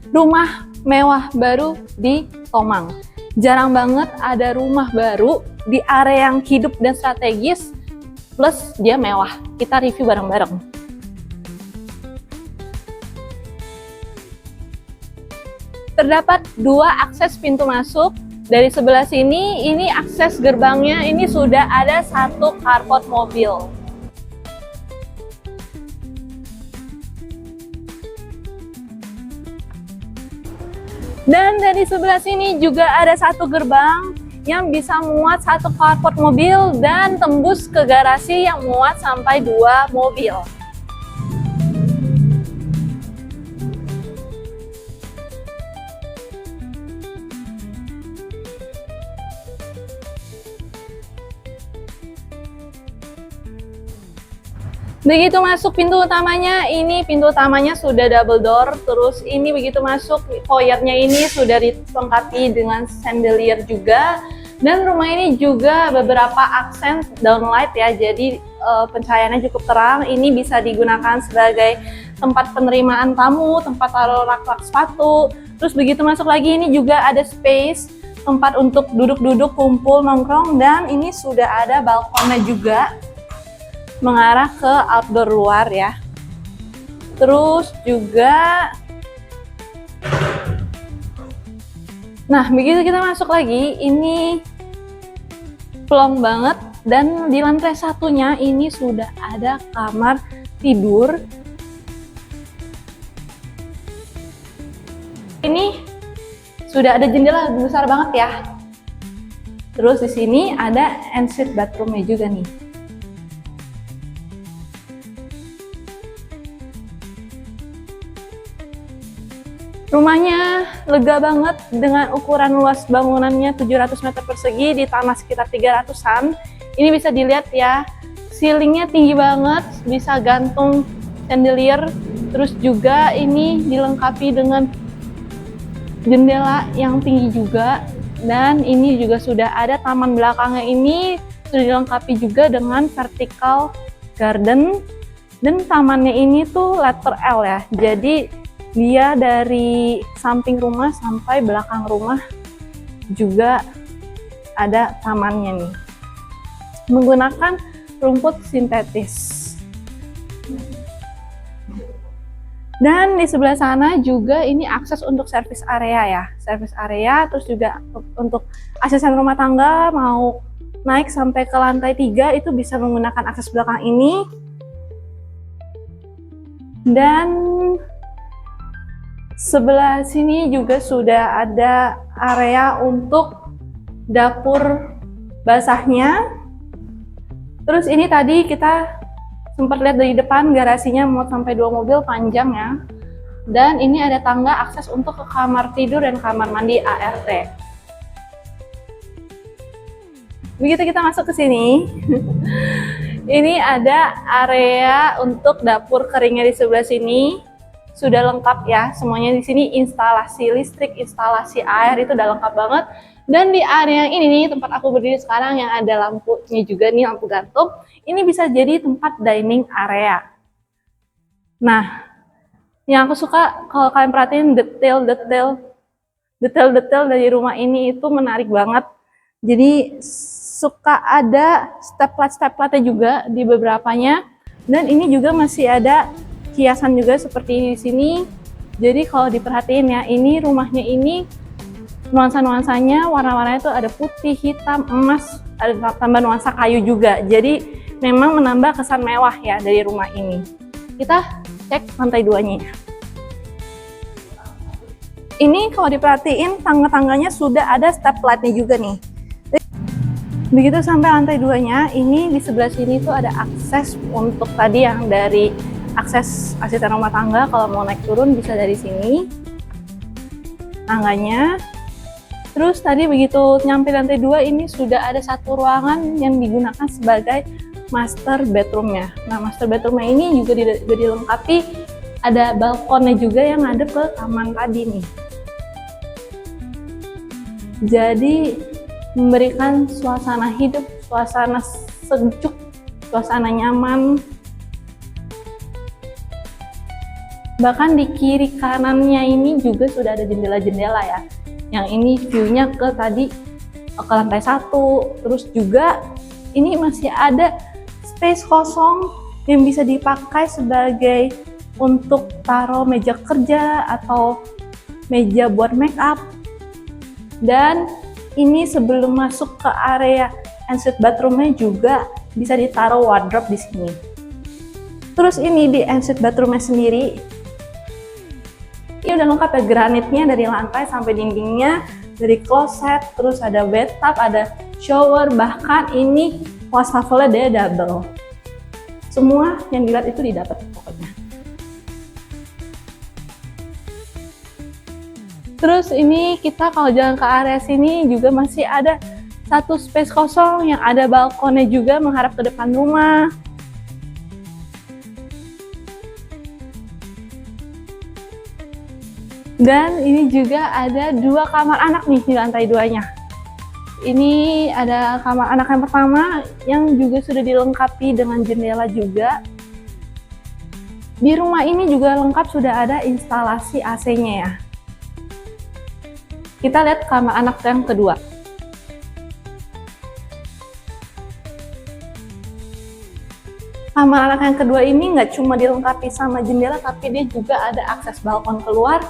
Rumah mewah baru di Tomang. Jarang banget ada rumah baru di area yang hidup dan strategis, plus dia mewah. Kita review bareng-bareng. Terdapat 2 akses pintu masuk. Dari sebelah sini, ini akses gerbangnya, ini sudah ada 1 carport mobil. Dan dari sebelah sini juga ada 1 gerbang yang bisa muat 1 carport mobil dan tembus ke garasi yang muat sampai 2 mobil. Begitu masuk pintu utamanya, ini pintu utamanya sudah double door. Terus ini begitu masuk, foyernya ini sudah dilengkapi dengan chandelier juga. Dan rumah ini juga beberapa aksen downlight ya, jadi pencahayaannya cukup terang. Ini bisa digunakan sebagai tempat penerimaan tamu, tempat taruh rak-rak sepatu. Terus begitu masuk lagi, ini juga ada space, tempat untuk duduk-duduk, kumpul, nongkrong. Dan ini sudah ada balkonnya juga, mengarah ke outdoor luar ya. Terus juga, nah begitu kita masuk lagi, ini plong banget. Dan di lantai satunya ini sudah ada kamar tidur. Ini sudah ada jendela besar banget ya. Terus di sini ada ensuite bathroomnya juga nih. Rumahnya lega banget dengan ukuran luas bangunannya 700 meter persegi di tanah sekitar 300-an. Ini bisa dilihat ya, ceilingnya tinggi banget, bisa gantung chandelier. Terus juga ini dilengkapi dengan jendela yang tinggi juga. Dan ini juga sudah ada taman belakangnya, ini sudah dilengkapi juga dengan vertical garden. Dan tamannya ini tuh letter L ya, jadi dia dari samping rumah sampai belakang rumah juga ada tamannya nih, menggunakan rumput sintetis. Dan di sebelah sana juga ini akses untuk service area ya, service area. Terus juga untuk asisten rumah tangga mau naik sampai ke lantai 3 itu bisa menggunakan akses belakang ini. Dan sebelah sini juga sudah ada area untuk dapur basahnya. Terus ini tadi kita sempat lihat dari depan garasinya muat sampai 2 mobil panjang ya. Dan ini ada tangga akses untuk ke kamar tidur dan kamar mandi ART. Begitu kita masuk ke sini, ini ada area untuk dapur keringnya di sebelah sini. Sudah lengkap ya, semuanya di sini instalasi listrik, instalasi air itu udah lengkap banget. Dan di area ini nih, tempat aku berdiri sekarang yang ada lampunya juga nih, lampu gantung, ini bisa jadi tempat dining area. Nah, yang aku suka kalau kalian perhatiin detail dari rumah ini itu menarik banget. Jadi suka ada step-nya juga di beberapanya. Dan ini juga masih ada hiasan juga seperti di sini. Jadi kalau diperhatiin ya, ini rumahnya ini nuansa-nuansanya, warna-warnanya itu ada putih, hitam, emas, ada tambah nuansa kayu juga. Jadi memang menambah kesan mewah ya dari rumah ini. Kita cek lantai 2-nya. Ini kalau diperhatiin tangga-tangganya sudah ada step lightnya juga nih. Begitu sampai lantai 2-nya, ini di sebelah sini tuh ada akses untuk tadi yang dari akses asisten rumah tangga. Kalau mau naik turun bisa dari sini tangganya. Terus tadi begitu nyampe lantai 2 ini sudah ada 1 ruangan yang digunakan sebagai master bedroomnya. Nah, master bedroomnya ini juga dilengkapi ada balkonnya juga yang ada ke taman tadi nih. Jadi memberikan suasana hidup, suasana sejuk, suasana nyaman. Bahkan di kiri kanannya ini juga sudah ada jendela-jendela ya. Yang ini view-nya ke tadi ke lantai 1. Terus juga ini masih ada space kosong yang bisa dipakai sebagai untuk taruh meja kerja atau meja buat make up. Dan ini sebelum masuk ke area ensuite bathroom-nya juga bisa ditaruh wardrobe di sini. Terus ini di ensuite bathroom-nya sendiri, ini udah lengkap ya, granitnya dari lantai sampai dindingnya, dari kloset, terus ada bathtub, ada shower, bahkan ini wastafelnya dia double. Semua yang dilihat itu didapat pokoknya. Terus ini kita kalau jalan ke area sini juga masih ada satu space kosong yang ada balkonnya juga menghadap ke depan rumah. Dan ini juga ada 2 kamar anak nih di lantai 2-nya. Ini ada kamar anak yang pertama yang juga sudah dilengkapi dengan jendela juga. Di rumah ini juga lengkap sudah ada instalasi AC-nya ya. Kita lihat kamar anak yang kedua. Kamar anak yang kedua ini nggak cuma dilengkapi sama jendela, tapi dia juga ada akses balkon keluar.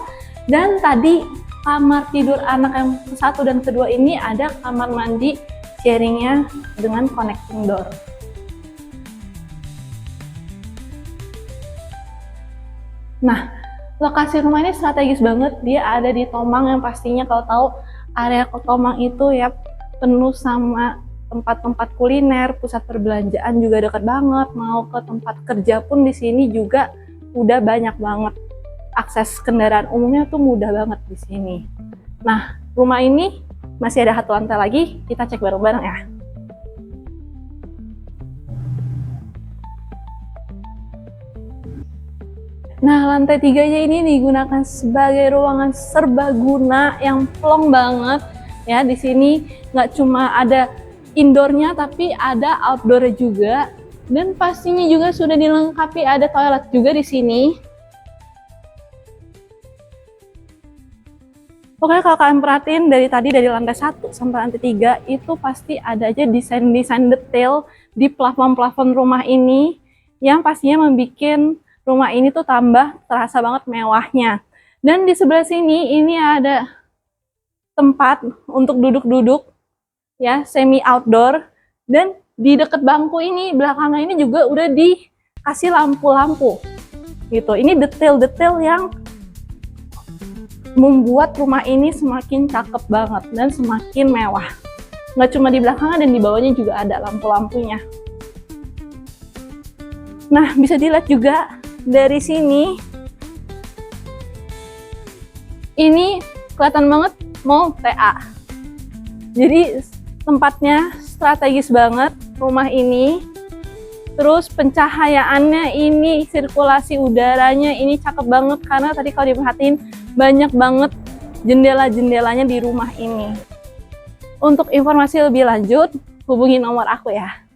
Dan tadi kamar tidur anak yang ke-1 dan kedua ini ada kamar mandi sharingnya dengan connecting door. Nah, lokasi rumah ini strategis banget. Dia ada di Tomang yang pastinya kalau tahu area Tomang itu ya penuh sama tempat-tempat kuliner, pusat perbelanjaan juga dekat banget. Mau ke tempat kerja pun di sini juga udah banyak banget. Akses kendaraan umumnya tuh mudah banget di sini. Nah, rumah ini masih ada 1 lantai lagi, kita cek bareng-bareng ya. Nah, lantai 3-nya ini digunakan sebagai ruangan serbaguna yang plong banget ya. Di sini nggak cuma ada indoornya, tapi ada outdoornya juga. Dan pastinya juga sudah dilengkapi ada toilet juga di sini. Pokoknya kalau kalian perhatiin dari tadi dari lantai 1 sampai lantai 3 itu pasti ada aja desain-desain detail di plafon-plafon rumah ini yang pastinya membuat rumah ini tuh tambah terasa banget mewahnya. Dan di sebelah sini ini ada tempat untuk duduk-duduk ya, semi outdoor, dan di dekat bangku ini belakangnya ini juga udah dikasih lampu-lampu gitu. Ini detail-detail yang membuat rumah ini semakin cakep banget dan semakin mewah. Nggak cuma di belakangnya, dan di bawahnya juga ada lampu-lampunya. Nah, bisa dilihat juga dari sini, ini kelihatan banget mall TA. Jadi tempatnya strategis banget rumah ini. Terus pencahayaannya ini, sirkulasi udaranya ini cakep banget, karena tadi kalau diperhatiin banyak banget jendela-jendelanya di rumah ini. Untuk informasi lebih lanjut, hubungi nomor aku ya.